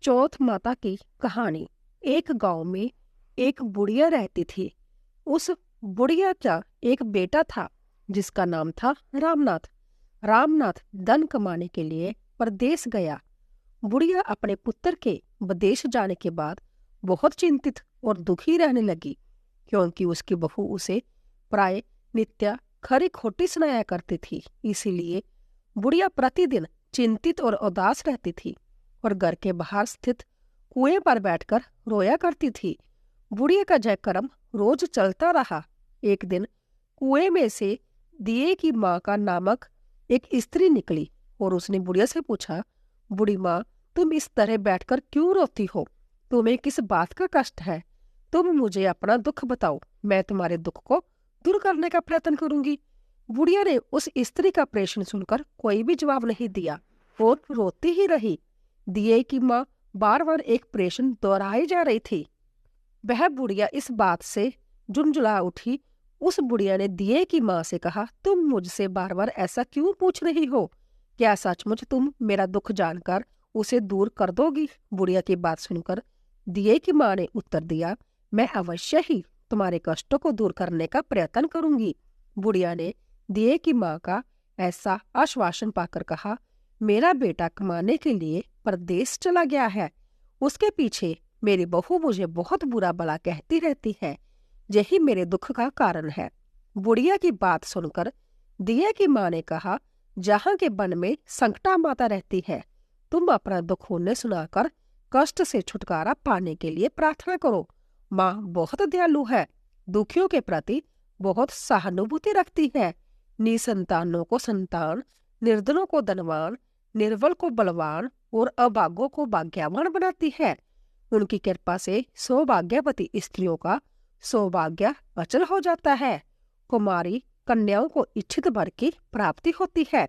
चौथ माता की कहानी। एक गांव में एक बुढ़िया रहती थी। उस बुढ़िया का एक बेटा था जिसका नाम था रामनाथ। रामनाथ धन कमाने के लिए परदेश गया। बुढ़िया अपने पुत्र के विदेश जाने के बाद बहुत चिंतित और दुखी रहने लगी, क्योंकि उसकी बहू उसे प्राय नित्य खरी खोटी सुनाया करती थी। इसीलिए बुढ़िया प्रतिदिन चिंतित और उदास रहती थी और घर के बाहर स्थित कुएं पर बैठकर रोया करती थी। बुढ़िया का जय कर्म रोज चलता रहा। एक दिन कुएं में से दिए की माँ का नामक एक स्त्री निकली और उसने बुढ़िया से पूछा, बूढ़ी माँ, तुम इस तरह बैठकर क्यों रोती हो? तुम्हें किस बात का कष्ट है? तुम मुझे अपना दुख बताओ, मैं तुम्हारे दुख को दूर करने का प्रयत्न करूंगी। बुढ़िया ने उस स्त्री का प्रश्न सुनकर कोई भी जवाब नहीं दिया और रोती ही रही। दिए की माँ बार बार एक प्रश्न दोहराई जा रही थी। वह बुढ़िया इस बात से झुंझुला उठी। उस बुढ़िया ने दिए की माँ से कहा, तुम मुझसे बार बार ऐसा क्यों पूछ रही हो? क्या सचमुच तुम मेरा दुख जानकर उसे दूर कर दोगी? बुढ़िया की बात सुनकर दिए की माँ ने उत्तर दिया, मैं अवश्य ही तुम्हारे कष्टों को दूर करने का प्रयत्न करूंगी। बुढ़िया ने दिए की माँ का ऐसा आश्वासन पाकर कहा, मेरा बेटा कमाने के लिए परदेश चला गया है। उसके पीछे मेरी बहू मुझे बहुत बुरा भला कहती रहती है। यही मेरे दुख का कारण है। बुढ़िया की बात सुनकर दिया की माँ ने कहा, जहाँ के वन में संकटा माता रहती है, तुम अपना दुख उन्हें सुनाकर कष्ट से छुटकारा पाने के लिए प्रार्थना करो। माँ बहुत दयालु है, दुखियों के प्रति बहुत सहानुभूति रखती है। निसंतानों को संतान, निर्धनों को धनवान, निर्बल को बलवान और अभागों को भाग्यवान बनाती है। उनकी कृपा से सौभाग्यवती स्त्रियों का सौभाग्य अचल हो जाता है। कुमारी कन्याओं को इच्छित वर की प्राप्ति होती है।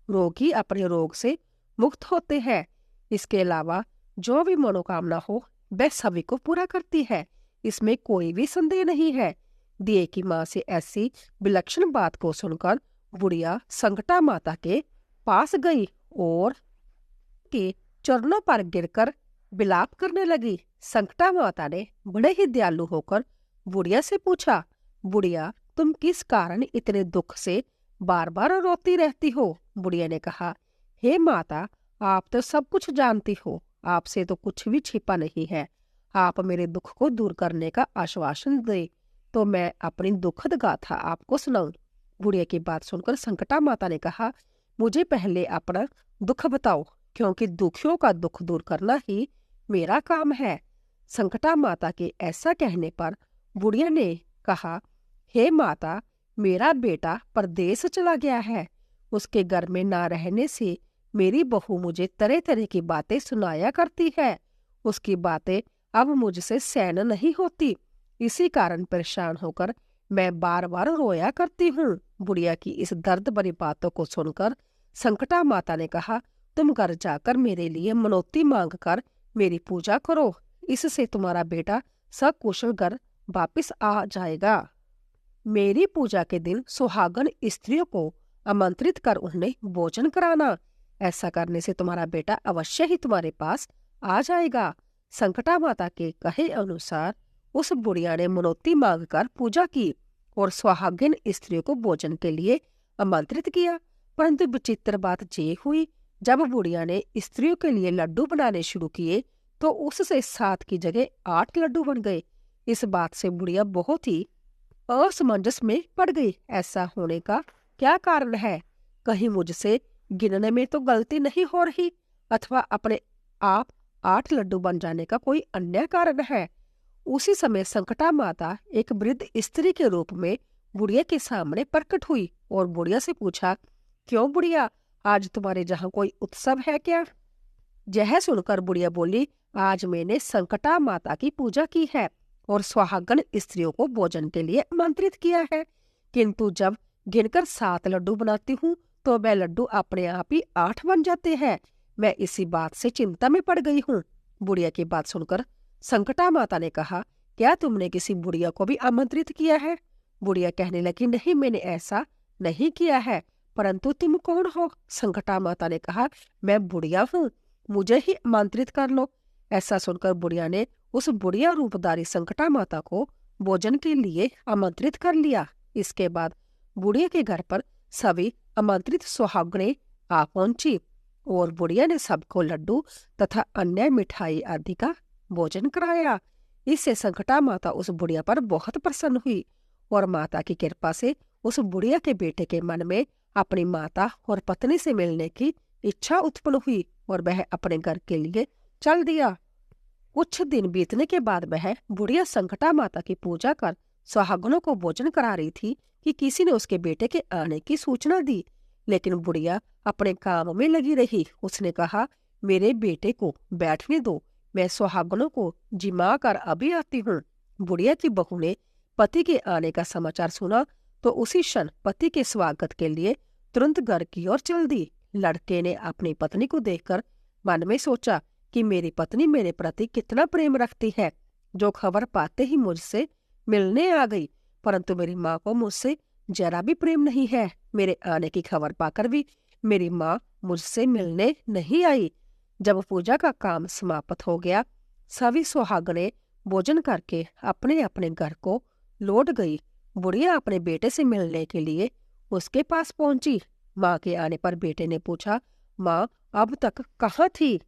रोगी अपने रोग से मुक्त होते हैं। इसके अलावा जो भी मनोकामना हो वह सभी को पूरा करती है। इसमें कोई भी संदेह नहीं है। दिए की माँ से ऐसी विलक्षण बात को सुनकर बुढ़िया संकटा माता के पास गई और के चरणों पर गिरकर विलाप करने लगी। संकटा माता ने बड़े ही दयालु होकर बुढ़िया से पूछा, बुढ़िया, तुम किस कारण इतने दुख से बार बार रोती रहती हो? बुढ़िया ने कहा, हे माता, आप तो सब कुछ जानती हो, आपसे तो कुछ भी छिपा नहीं है। आप मेरे दुख को दूर करने का आश्वासन दे तो मैं अपनी दुखद गाथा आपको सुनाऊं। बुढ़िया की बात सुनकर संकटा माता ने कहा, मुझे पहले अपना दुख बताओ, क्योंकि दुखियों का दुख दूर करना ही मेरा काम है। संकटा माता के ऐसा कहने पर बुढ़िया ने कहा, हे माता, मेरा बेटा परदेश चला गया है। उसके घर में ना रहने से मेरी बहू मुझे तरह तरह की बातें सुनाया करती है। उसकी बातें अब मुझसे सहन नहीं होती। इसी कारण परेशान होकर मैं बार बार रोया करती हूँ। बुढ़िया की इस दर्द भरी बातों को सुनकर संकटा माता ने कहा, तुम घर जाकर मेरे लिए मनौती मांग कर मेरी पूजा करो। इससे तुम्हारा बेटा सकुशल घर वापिस आ जाएगा। मेरी पूजा के दिन सुहागन स्त्रियों को आमंत्रित कर उन्हें भोजन कराना। ऐसा करने से तुम्हारा बेटा अवश्य ही तुम्हारे पास आ जाएगा। संकटा माता के कहे अनुसार उस बुढ़िया ने मनौती मांगकर पूजा की और सुहागिन स्त्रियों को भोजन के लिए आमंत्रित किया। परंतु विचित्र बात ये हुई, जब बुढ़िया ने स्त्रियों के लिए लड्डू बनाने शुरू किए तो उससे 7 की जगह 8 लड्डू बन गए। इस बात से बुढ़िया बहुत ही असमंजस में पड़ गई। ऐसा होने का क्या कारण है? कहीं मुझसे गिनने में तो गलती नहीं हो रही, अथवा अपने आप 8 लड्डू बन जाने का कोई अन्य कारण है। उसी समय संकटा माता एक वृद्ध स्त्री के रूप में बुढ़िया के सामने प्रकट हुई और बुढ़िया से पूछा, क्यों बुढ़िया, आज तुम्हारे जहाँ कोई उत्सव है क्या? यह सुनकर बुढ़िया बोली, आज मैंने संकटा माता की पूजा की है और सुहागन स्त्रियों को भोजन के लिए आमंत्रित किया है, किंतु जब गिनकर 7 लड्डू बनाती हूँ तो वह लड्डू अपने आप ही 8 बन जाते हैं। मैं इसी बात से चिंता में पड़ गई हूँ। बुढ़िया की बात सुनकर संकटा माता ने कहा, क्या तुमने किसी बुढ़िया को भी आमंत्रित किया है? बुढ़िया कहने लगी, नहीं, मैंने ऐसा नहीं किया है। परंतु तुम कौन हो? संकटा माता ने कहा, मैं बुढ़िया हूँ, मुझे ही आमंत्रित कर लो। ऐसा सुनकर बुढ़िया ने उस बुढ़िया रूपधारी संकटा माता को भोजन के लिए आमंत्रित कर लिया। इसके बाद बुढ़िया के घर पर सभी आमंत्रित सुहागनें आ पहुंची और बुढ़िया ने सबको लड्डू तथा अन्य मिठाई आदि का भोजन कराया। इससे संकटा माता उस बुढ़िया पर बहुत प्रसन्न हुई और माता की कृपा से उस बुढ़िया के बेटे के मन में अपनी माता और पत्नी से मिलने की इच्छा उत्पन्न हुई और वह अपने घर के लिए चल दिया। कुछ दिन बीतने के बाद वह बुढ़िया संकटा माता की पूजा कर सुहागनों को भोजन करा रही थी कि किसी ने उसके बेटे के आने की सूचना दी, लेकिन बुढ़िया अपने काम में लगी रही। उसने कहा, मेरे बेटे को बैठने दो, मैं सुहागनों को जिमा कर अभी आती हूँ। बुढ़िया की बहू ने पति के आने का समाचार सुना तो उसी क्षण पति के स्वागत के लिए तुरंत घर की ओर चल दी। लड़के ने अपनी पत्नी को देखकर मन में सोचा कि मेरी पत्नी मेरे प्रति कितना प्रेम रखती है, जो खबर पाते ही मुझसे मिलने आ गई, परंतु मेरी माँ को मुझसे जरा भी प्रेम नहीं है। मेरे आने की खबर पाकर भी मेरी माँ मुझसे मिलने नहीं आई। जब पूजा का काम समाप्त हो गया, सभी सुहागनें भोजन करके अपने अपने घर को लौट गई। बुढ़िया अपने बेटे से मिलने के लिए उसके पास पहुंची। माँ के आने पर बेटे ने पूछा, माँ अब तक कहाँ थी?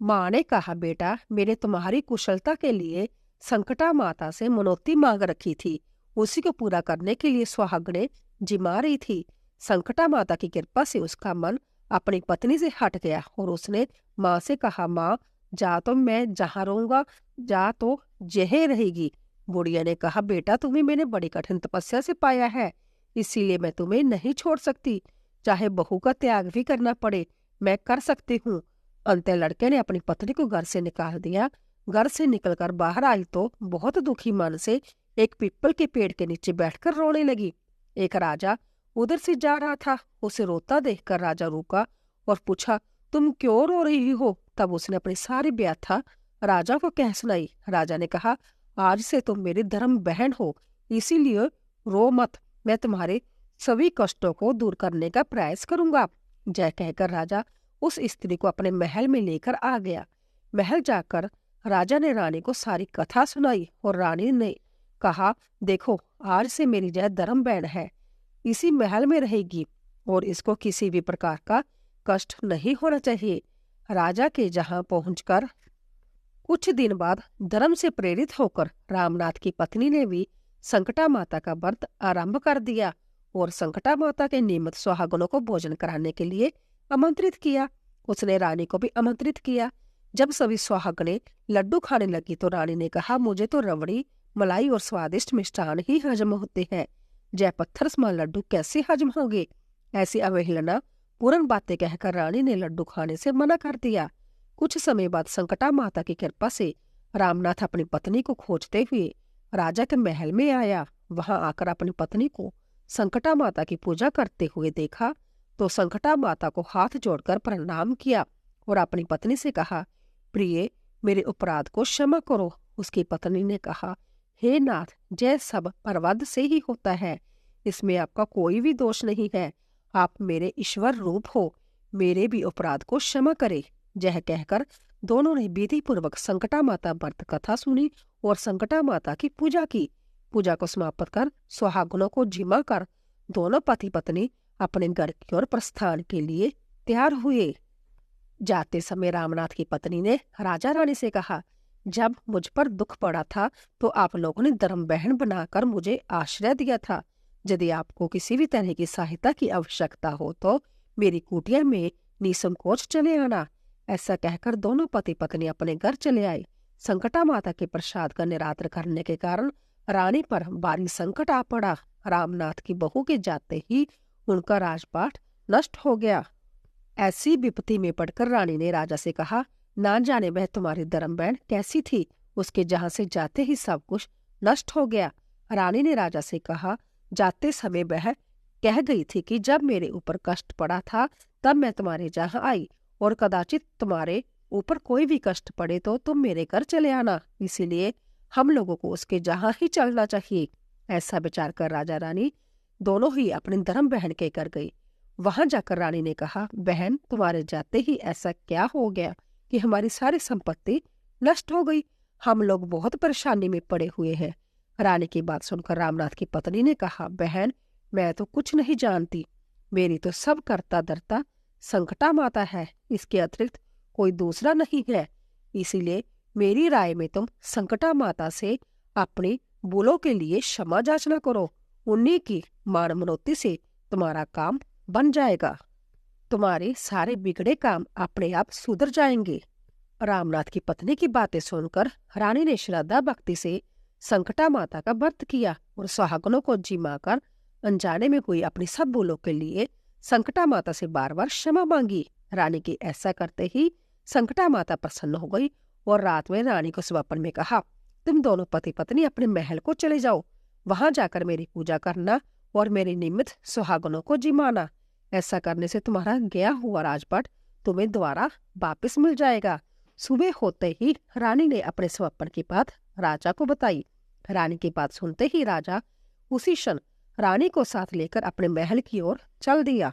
माँ ने कहा, बेटा मैंने तुम्हारी कुशलता के लिए संकटा माता से मनौती मांग रखी थी, उसी को पूरा करने के लिए सुहागनें जिमा रही थी। संकटा माता की कृपा से उसका मन अपनी पत्नी से हट गया और उसने माँ से कहा, माँ जा तो मैं जहाँ रहूंगा, जा तो यहीं रहेगी। बुढ़िया ने कहा, बेटा तुम्हें मैंने बड़ी कठिन तपस्या से पाया है, इसीलिए मैं तुम्हें नहीं छोड़ सकती, चाहे बहू का त्याग भी करना पड़े मैं कर सकती हूँ। अंत लड़के ने अपनी पत्नी को घर से निकाल दिया। घर से निकलकर बाहर आई तो बहुत दुखी मन से एक पीपल के पेड़ के नीचे बैठकर रोने लगी। एक राजा उधर से जा रहा था, उसे रोता देखकर राजा रुका और पूछा, तुम क्यों रो रही हो? तब उसने अपनी सारी व्यथा राजा को कह सुनाई। राजा ने कहा, आज से तुम मेरी धर्म बहन हो, इसीलिए रो मत, मैं तुम्हारे सभी कष्टों को दूर करने का प्रयास करूंगा। जय कहकर राजा उस स्त्री को अपने महल में लेकर आ गया। महल जाकर राजा ने रानी को सारी कथा सुनाई और रानी ने कहा, देखो आज से मेरी जय धर्म बहन है, इसी महल में रहेगी और इसको किसी भी प्रकार का कष्ट नहीं होना चाहिए। राजा के जहां पहुंचकर कुछ दिन बाद धर्म से प्रेरित होकर रामनाथ की पत्नी ने भी संकटा माता का व्रत आरंभ कर दिया और संकटा माता के निमित्त सुहागनों को भोजन कराने के लिए आमंत्रित किया। उसने रानी को भी आमंत्रित किया। जब सभी सुहागनें लड्डू खाने लगी तो रानी ने कहा, मुझे तो रबड़ी, मलाई और स्वादिष्ट मिष्ठान ही हजम होते हैं, जय पत्थर समान लड्डू कैसे हजम होंगे? ऐसी अवहेलना पूर्ण बातें कहकर रानी ने लड्डू खाने से मना कर दिया। कुछ समय बाद संकटा माता की कृपा से रामनाथ अपनी पत्नी को खोजते हुए राजा के महल में आया। वहां आकर अपनी पत्नी को संकटा माता की पूजा करते हुए देखा तो संकटा माता को हाथ जोड़कर प्रणाम किया और अपनी पत्नी से कहा, प्रिय मेरे अपराध को क्षमा करो। उसकी पत्नी ने कहा, हे नाथ, जय सब परवध से ही होता है, इसमें आपका कोई भी दोष नहीं है, आप मेरे ईश्वर रूप हो, मेरे भी अपराध को क्षमा करे। यह कहकर दोनों ने विधि पूर्वक संकटा माता व्रत कथा सुनी और संकटा माता की पूजा की। पूजा को समाप्त कर सुहागनों को जिमा कर दोनों पति पत्नी अपने घर की ओर प्रस्थान के लिए तैयार हुए। जाते समय रामनाथ की पत्नी ने राजा रानी से कहा, जब मुझ पर दुख पड़ा था तो आप लोगों ने धर्म बहन बनाकर मुझे आश्रय दिया था। यदि आपको किसी भी तरह की सहायता की आवश्यकता हो तो मेरी कुटिया में निसंकोच चले आना। ऐसा कहकर दोनों पति पत्नी अपने घर चले आए। संकटा माता के प्रसाद का निरादर करने के कारण रानी पर भारी संकट आ पड़ा। रामनाथ की बहू के जाते ही उनका राजपाट नष्ट हो गया। ऐसी विपत्ति में पड़कर रानी ने राजा से कहा, ना जाने वह तुम्हारी धर्म बहन कैसी थी, उसके जहां से जाते ही सब कुछ नष्ट हो गया। रानी ने राजा से कहा, जाते समय वह कह गई थी कि जब मेरे ऊपर कष्ट पड़ा था तब मैं तुम्हारे जहां आई और कदाचित तुम्हारे ऊपर कोई भी कष्ट पड़े तो तुम मेरे घर चले आना, इसीलिए हम लोगों को उसके जहां ही चलना चाहिए। ऐसा विचार कर राजा रानी दोनों ही अपनी धर्म बहन के घर गई। वहां जाकर रानी ने कहा, बहन तुम्हारे जाते ही ऐसा क्या हो गया कि हमारी सारी संपत्ति नष्ट हो गई। हम लोग बहुत परेशानी में पड़े हुए हैं। रानी की बात सुनकर रामनाथ की पत्नी ने कहा, बहन, मैं तो कुछ नहीं जानती। मेरी तो सब करता धरता संकटा माता है। इसके अतिरिक्त कोई दूसरा नहीं है। इसीलिए मेरी राय में तुम संकटा माता से अपनी भूलों के लिए क्षमा याचना करो। उन्हीं की मान मनौती से तुम्हारा काम बन जाएगा। तुम्हारे सारे बिगड़े काम अपने आप सुधर जाएंगे। रामनाथ की पत्नी की बातें सुनकर रानी ने श्रद्धा भक्ति से संकटा माता का व्रत किया और सुहागनों को जिमाकर अनजाने में हुई अपनी सब भूलों के लिए संकटा माता से बार बार क्षमा मांगी। रानी के ऐसा करते ही संकटा माता प्रसन्न हो गई और रात में रानी को स्वप्न में कहा, तुम दोनों पति पत्नी अपने महल को चले जाओ। वहां जाकर मेरी पूजा करना और मेरे निमित्त सुहागनों को जिमाना। ऐसा करने से तुम्हारा गया हुआ राजपाट तुम्हें दोबारा वापस मिल जाएगा। सुबह होते ही रानी ने अपने स्वप्न की बात राजा को बताई। रानी की बात सुनते ही राजा उसी क्षण रानी को साथ लेकर अपने महल की ओर चल दिया।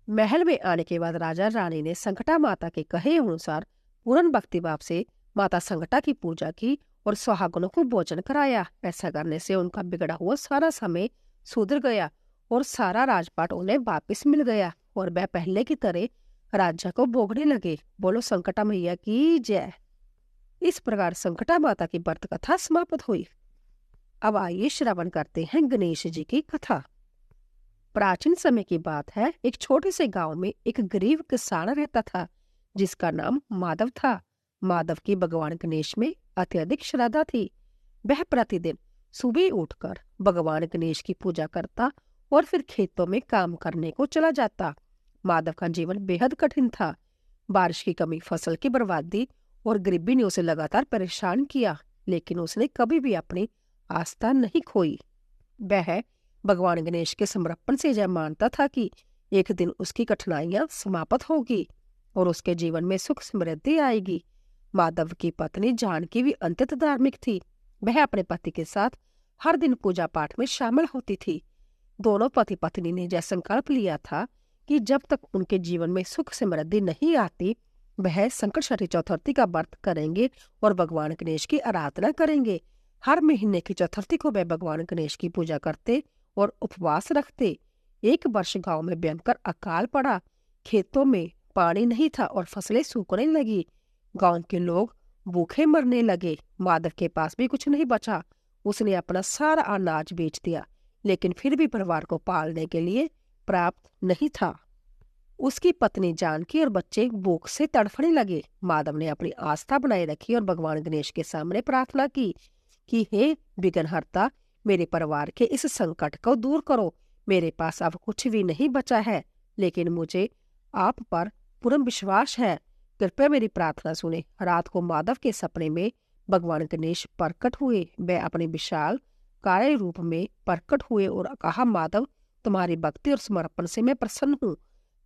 महल में आने के बाद राजा रानी ने संकटा माता के कहे अनुसार पूर्ण भक्ति भाव से माता संकटा की पूजा की और सुहागनों को भोजन कराया। ऐसा करने से उनका बिगड़ा हुआ सारा समय सुधर गया और सारा राजपाट उन्हें वापस मिल गया और वह पहले की तरह राजा को भोगने लगे। बोलो संकटा मैया की जय। इस प्रकार संकटा माता की व्रत कथा समाप्त हुई। अब आइए श्रवण करते हैं गणेश जी की कथा। प्राचीन समय की बात है। एक छोटे से गांव में एक गरीब किसान रहता था जिसका नाम माधव था। माधव की भगवान गणेश में अत्यधिक श्रद्धा थी। वह प्रतिदिन सुबह उठकर भगवान गणेश की पूजा करता और फिर खेतों में काम करने को चला जाता। माधव का जीवन बेहद कठिन था। बारिश की कमी, फसल की बर्बादी और गरीबी ने उसे लगातार परेशान किया, लेकिन उसने कभी भी अपनी आस्था नहीं खोई। वह भगवान गणेश के समर्पण से यह मानता था कि एक दिन उसकी कठिनाइयां समाप्त होगी और उसके जीवन में सुख समृद्धि आएगी। माधव की पत्नी जानकी भी अत्यंत धार्मिक थी। वह अपने पति के साथ हर दिन पूजा पाठ में शामिल होती थी। दोनों पति पत्नी ने यह संकल्प लिया था कि जब तक उनके जीवन में सुख समृद्धि नहीं आती, वह संकटहरी चतुर्थी का व्रत करेंगे और भगवान गणेश की आराधना करेंगे। हर महीने की चतुर्थी को वह भगवान गणेश की पूजा करते और उपवास रखते। एक वर्ष गांव में भयंकर अकाल पड़ा। खेतों में पानी नहीं था और फसलें सूखने लगी। गांव के लोग भूखे मरने लगे। माधव के पास भी कुछ नहीं बचा। उसने अपना सारा अनाज बेच दिया, लेकिन फिर भी परिवार को पालने के लिए प्राप्त नहीं था। उसकी पत्नी जानकी और बच्चे भूख से तड़फने लगे। माधव ने अपनी आस्था बनाए रखी और भगवान गणेश के सामने प्रार्थना की कि हे विघ्नहर्ता, मेरे परिवार के इस संकट को दूर करो। मेरे पास अब कुछ भी नहीं बचा है, लेकिन मुझे आप पर पूर्ण विश्वास है। कृपया मेरी प्रार्थना सुने। रात को माधव के सपने में भगवान गणेश प्रकट हुए। वह अपने विशाल कार्य रूप में प्रकट हुए और कहा, माधव, तुम्हारी भक्ति और समर्पण से मैं प्रसन्न हूँ।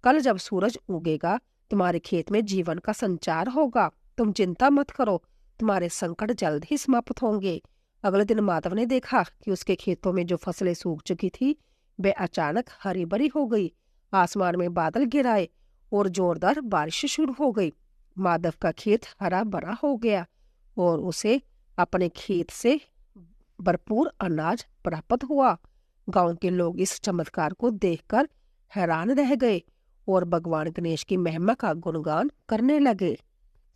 कल जब सूरज उगेगा, तुम्हारे खेत में जीवन का संचार होगा। तुम चिंता मत करो, तुम्हारे संकट जल्द ही समाप्त होंगे। अगले दिन माधव ने देखा कि उसके खेतों में जो फसलें सूख चुकी थी, वे अचानक हरी भरी हो गई। आसमान में बादल गिराए और जोरदार बारिश शुरू हो गई। माधव का खेत हरा भरा हो गया और उसे अपने खेत से भरपूर अनाज प्राप्त हुआ। गांव के लोग इस चमत्कार को देखकर हैरान रह गए और भगवान गणेश की महिमा का गुणगान करने लगे।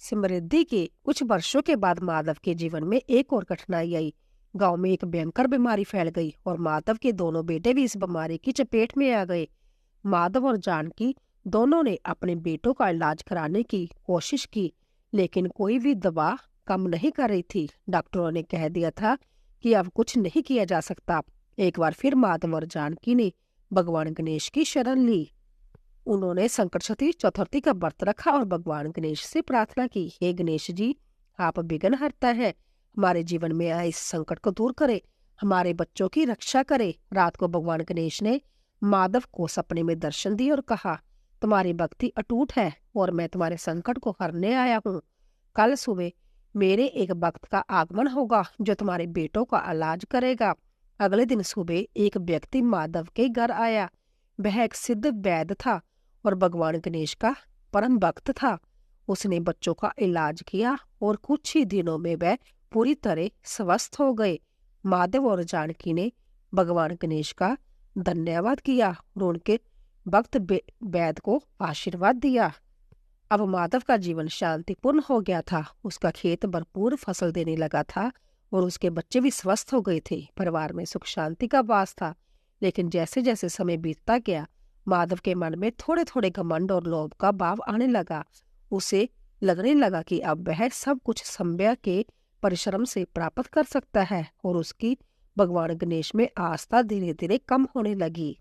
समृद्धि के कुछ वर्षों के बाद माधव के जीवन में एक और कठिनाई आई। गांव में एक भयंकर बीमारी फैल गई और माधव के दोनों बेटे भी इस बीमारी की चपेट में आ गए। माधव और जानकी दोनों ने अपने बेटों का इलाज कराने की कोशिश की, लेकिन कोई भी दवा कम नहीं कर रही थी। डॉक्टरों ने कह दिया था कि अब कुछ नहीं किया जा सकता। एक बार फिर माधव और जानकी ने भगवान गणेश की शरण ली। उन्होंने संकटहरी चतुर्थी का व्रत रखा और भगवान गणेश से प्रार्थना की, हे गणेश जी, आप विघ्नहर्ता है, हमारे जीवन में आए इस संकट को दूर करे, हमारे बच्चों की रक्षा करे। रात को भगवान गणेश ने माधव को सपने में दर्शन दिए और कहा, तुम्हारी भक्ति अटूट है और मैं तुम्हारे संकट को हरने आया हूँ। कल सुबह मेरे एक भक्त का आगमन होगा जो तुम्हारे बेटों का इलाज करेगा। अगले दिन सुबह एक व्यक्ति माधव के घर आया। वह एक सिद्ध वैद्य था और भगवान गणेश का परम भक्त था। उसने बच्चों का इलाज किया और कुछ ही दिनों में वह पूरी तरह स्वस्थ हो गए। माधव और जानकी ने भगवान गणेश का धन्यवाद किया और उनके भक्त वैद को आशीर्वाद दिया। अब माधव का जीवन शांतिपूर्ण हो गया था। उसका खेत भरपूर फसल देने लगा था और उसके बच्चे भी स्वस्थ हो गए थे। परिवार में सुख शांति का वास था। लेकिन जैसे जैसे समय बीतता गया, माधव के मन में थोड़े थोड़े घमंड और लोभ का भाव आने लगा। उसे लगने लगा कि अब वह सब कुछ संभ्या के परिश्रम से प्राप्त कर सकता है और उसकी भगवान गणेश में आस्था धीरे धीरे कम होने लगी।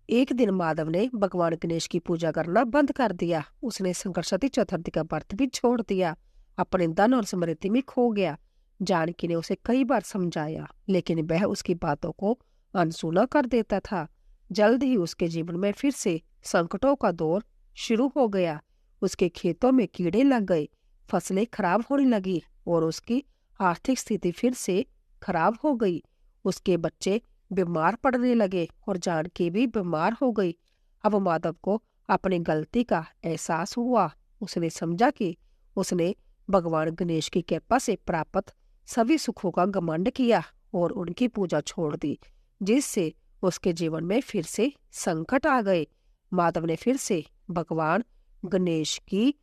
एक दिन माधव ने भगवान गणेश की पूजा करना बंद कर दिया। उसने संकटचतुर्थी चतुर्थी का व्रत भी छोड़ दिया। अपने धन और समृद्धि में खो गया। जानकी ने उसे कई बार समझाया, लेकिन वह उसकी बातों को अनसुना कर देता था। जल्द ही उसके जीवन में फिर से संकटों का दौर शुरू हो गया। उसके खेतों में कीड़े लग गए, फसलें खराब होने लगी और उसकी आर्थिक स्थिति फिर से खराब हो गई। उसके बच्चे बीमार पड़ने लगे और जानकी भी बीमार हो गई। अब माधव को अपनी गलती का एहसास हुआ। उसने समझा कि उसने भगवान गणेश की कृपा से प्राप्त सभी सुखों का घमंड किया और उनकी पूजा छोड़ दी, जिससे उसके जीवन में फिर से संकट आ गए। माधव ने फिर से भगवान गणेश की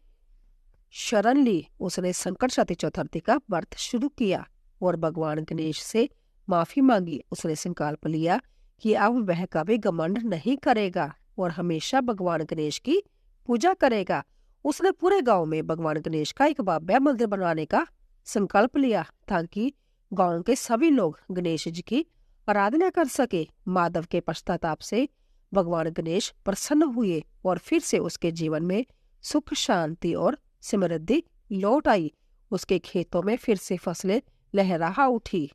शरण ली। उसने संकटचतुर्थी चतुर्थी का व्रत शुरू किया और भगवान गणेश से माफी मांगी। उसने संकल्प लिया कि अब वह कभी घमंड नहीं करेगा और हमेशा भगवान गणेश की पूजा करेगा। उसने पूरे गांव में भगवान गणेश का एक भव्य मंदिर बनाने का संकल्प लिया ताकि गांव के सभी लोग गणेश जी की आराधना कर सके। माधव के पश्चाताप से भगवान गणेश प्रसन्न हुए और फिर से उसके जीवन में सुख शांति और समृद्धि लौट आई। उसके खेतों में फिर से फसलें लहरा उठी।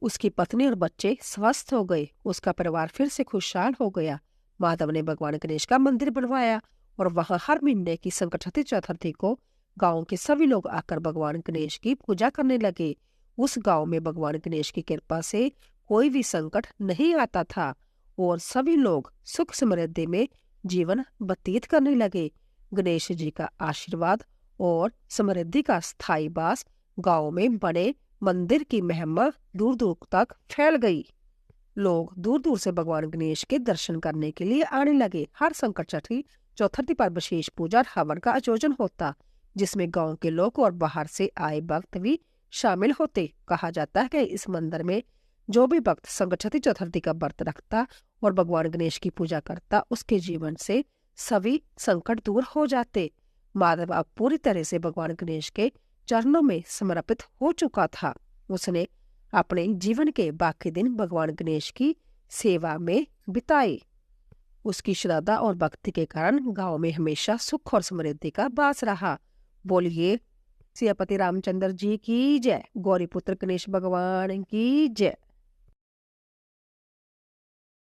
उसकी पत्नी और बच्चे स्वस्थ हो गए। उसका परिवार फिर से खुशहाल हो गया। माधव ने भगवान गणेश का मंदिर बनवाया और वहां हर महीने की संकटचतुर्थी चतुर्थी को गांव के सभी लोग आकर भगवान गणेश की पूजा करने लगे। उस गांव में भगवान गणेश की कृपा से कोई भी संकट नहीं आता था और सभी लोग सुख समृद्धि में जीवन व्यतीत करने लगे। गणेश जी का आशीर्वाद और समृद्धि का स्थायी वास गांव में बने मंदिर की महिमा दूर दूर तक फैल गई। लोग दूर दूर से भगवान गणेश के दर्शन करने के लिए आने लगे। हर संकटचतुर्थी चतुर्थी पर विशेष पूजा और हवन का आयोजन होता, जिसमें गांव के लोग और बाहर से आए भक्त भी शामिल होते। कहा जाता है कि इस मंदिर में जो भी भक्त संकटचतुर्थी चतुर्थी का व्रत रखता और भगवान गणेश की पूजा करता, उसके जीवन से सभी संकट दूर हो जाते। माधव अब पूरी तरह से भगवान गणेश के चरणों में समर्पित हो चुका था। उसने अपने जीवन के बाकी दिन भगवान गणेश की सेवा में बिताए। उसकी श्रद्धा और भक्ति के कारण गांव में हमेशा सुख और समृद्धि का वास रहा। बोलिए सियापति रामचंद्र जी की जय। गौरी पुत्र गणेश भगवान की जय।